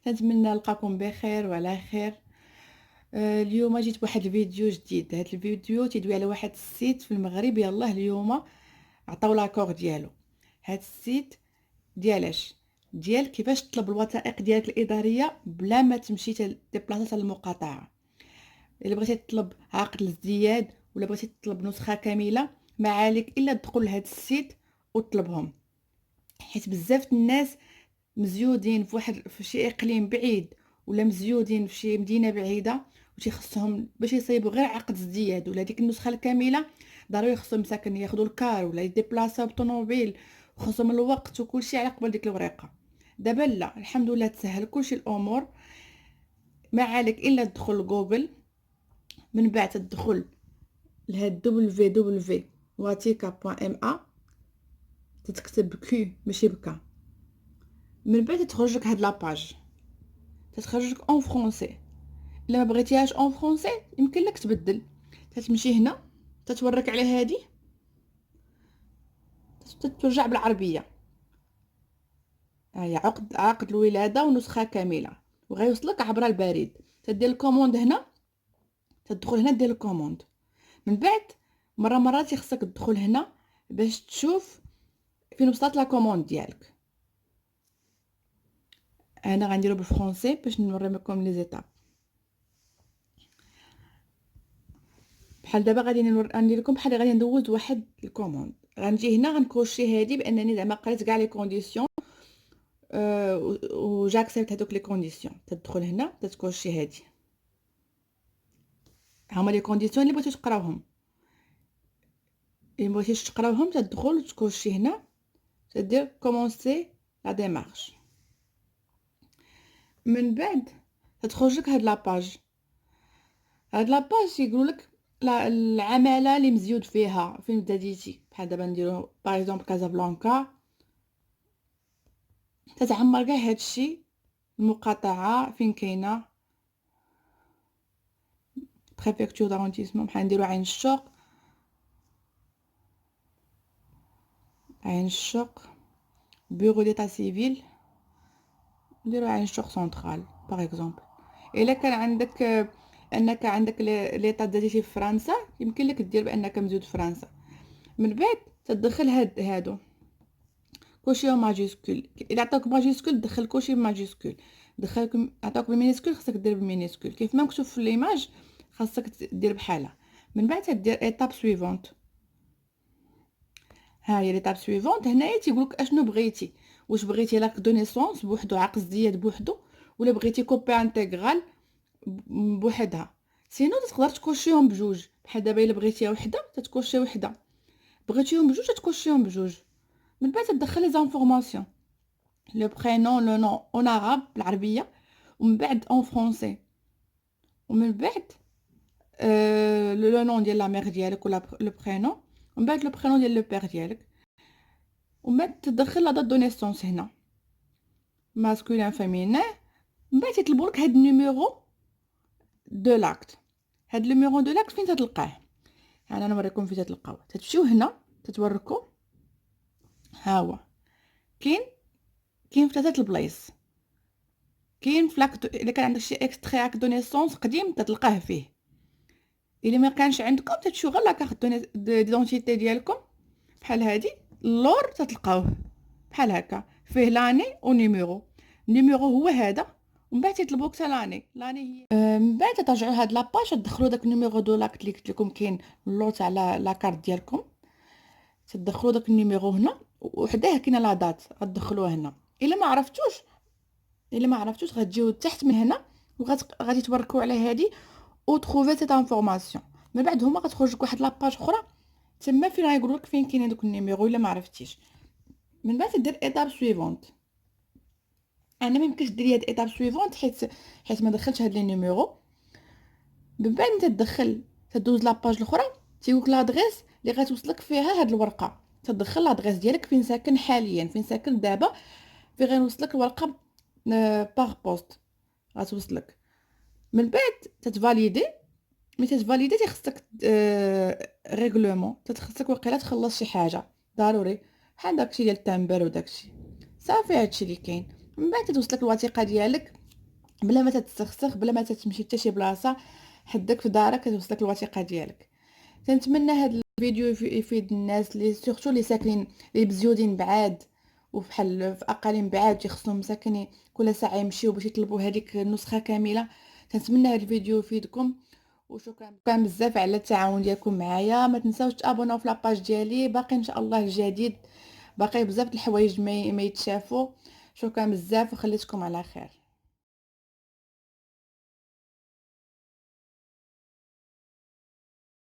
كنتمنى نلقاكم بخير وعلى خير. اليوم جيت بواحد الفيديو جديد. هذا الفيديو تيدوي على واحد السيت في المغرب. يلاه اليوم عطاو لاكور ديالو. هذا السيت ديال كيفاش تطلب الوثائق ديالك الاداريه بلا ما تمشي ديبلاصه للمقاطعه. الا بغيتي تطلب عقد الازدياد ولا بغيتي تطلب نسخه كامله، ما عليك الا تدخل لهذا السيت وتطلبهم، حيت بزاف الناس مزيودين في شي اقليم بعيد ولا مزيودين في شي مدينه بعيده وتيخصهم باش يصيبوا غير عقد ازدياد ولا ديك النسخه الكامله. ضروري خصهم ساكن ياخذوا الكار ولا يديبلاصاو بالطوموبيل، وخصهم الوقت وكلشي على قبل ديك الورقه. دابا لا، الحمد لله تسهل كلشي الامور. ما عليك الا تدخل لجوجل، من بعد تدخل لهاد www.watika.ma، تتكتب كي ماشي بكا. من بعد تخرج لك هاد لاباج، تتخرج لك اون فرونسي. الا ما بغيتيهاش اون فرونسي يمكن لك تبدل. تتمشي هنا تتورك على هادي، تترجع بالعربيه. هي عقد الولاده ونسخه كامله، وغيوصلك عبر البريد. تدير الكوموند هنا، تدخل هنا دير الكوموند. من بعد مرات يخصك تدخل هنا باش تشوف فين وصلت لا كوموند ديالك. انا غنديرو بالفرونسي باش نوري لكم لي زيتاب. بحال دابا غادي ندير لكم بحال غادي ندوز واحد الكوموند. غنجي هنا غنكوشي هادي بانني زعما قريت كاع لي كونديسيون وجاكسبت هذوك لي كونديسيون. تدخل هنا تتكوشي هادي، هما لي كونديسيون اللي بغيتو تقراوهم. الا بغيتيش تقراوهم تدخل تكوشي هنا، تدير كومونسي لا ديمارش. من بعد تخرج لك هاد لاباج. هاد لاباج يقول لك العماله اللي مزيود فيها فين بديتي. بحال دابا نديرو باغ اكزومبل كازابلانكا، تتعمر كاع هادشي. المقاطعه فين كاينه، بريفكتور دارونتيسمون. بحال نديرو عين الشوق، بيرو ديتا سيفيل، نديرو عين الشوق سنترال باغ اكزومبل. الا كان عندك انك عندك ليطا ديتي في فرنسا، يمكن لك دير بانك مزيود في فرنسا. من بعد تدخل هادو كلشي ماجيسكول. الا عطاوك ماجيسكول دخل كلشي ماجيسكول، عطاوك بالمينيسكول خاصك دير بالمينيسكول كيف ما مكتوب في ليماج، خاصك دير بحالها. من بعد تدير ايطاب سويفونت. ها هي ليطاب سويفونت. هنايا تيقولك اشنو بغيتي، واش بغيتي لاك دو نيسونس بوحدو، عقد ازدياد بوحدو، ولا بغيتي كوبي انتغرال بوحدها. سينو تقدر تكوشيهم بجوج. بحال دابا الا بغيتيها وحده تتكوشي وحده، بغيتيهم بجوج تتكوشيهم بجوج. من بعد تدخل لي زانفورماسيون، لو برينون لو نون اون عرب بالعربيه، ومن بعد اون فرونسي، ومن بعد لو نون ديال لا ميغ ديالك ولا لو برينون، ومن بعد لو برينون ديال لو بير ديالك، ومن بعد تدخل لا دات دو نيسونس هنا ماسكولين فيمينين. من بعد يطلبوا لك هاد النيميرو دو لاكت. هاد النيميرو دو لاكت فين تلقاه؟ انا نوريكم فين تلقاوه. تمشيو هنا تتوركوا، ها هو كاين في 3 البلايص. كاين في الا كان عندك شي اكستري عقد دو نيسونس قديم تتلقاه فيه. الا ما كانش عندكم تمشيو غير لا كارت ديدونتيتي ديالكم بحال هادي، اللور تتلقاوه بحال هكا فيه لاني ونيميرو. النيميرو هو هذا، ومن بعد يطلبوك حتى لاني هي من بعد ترجعوا هاد لاباج تدخلوا داك النيميرو دو لاكت اللي قلت لكم كاين اللور تاع لا كارت ديالكم. تدخلوا داك النيميرو هنا، وحداه كاينه لا دات غتدخلوها هنا. الا ما عرفتوش غتجيو تحت من هنا وغادي توركوا على هادي او تروفي سيت انفورماسيون. من بعد هما غتخرج لك واحد لاباج اخرى تما فين غايقولوا لك فين كاين هذوك النيميرو الا ما عرفتيش. من بعد دير ايطاب سويفونت. انا ما يمكنش ديري هاد ايطاب سويفونت حيت ما دخلتش هاد لي نيميرو. من بعد تدخل تدوز لاباج الاخرى تيقولك لادريس اللي غتوصلك فيها هاد الورقه. تدخل لادريس ديالك فين ساكن حاليا، فين ساكن دابا، فين غنوصلك الورقه باغ بوست غتوصلك. من بعد تتفاليدي. ملي تتفاليدي تيخصك ريغلومون، تتخصك وقيله تخلص شي حاجه ضروري بحال داكشي ديال التمبر وداكشي. صافي هادشي اللي كاين. من بعد توصلك الوثيقه ديالك بلا ما تتسخسخ، بلا ما تمشي حتى شي بلاصه، حدك في دارك كتوصلك الوثيقه ديالك. كنتمنى هذا الفيديو يفيد الناس اللي سورتو اللي ساكنين، اللي بزيودين بعاد وفحال في اقاليم بعاد تيخصهم ساكنين كل ساعه يمشيو باش يطلبوا هذيك النسخه كامله. كنتمنى هذا الفيديو يفيدكم، وشكرا كان بزاف على التعاون ديالكم معايا. ما تنساوش تابوناو في لاباج ديالي، باقي ان شاء الله الجديد، باقي بزاف د الحوايج ما يتشافوا. شكرا بزاف وخليتكم على خير.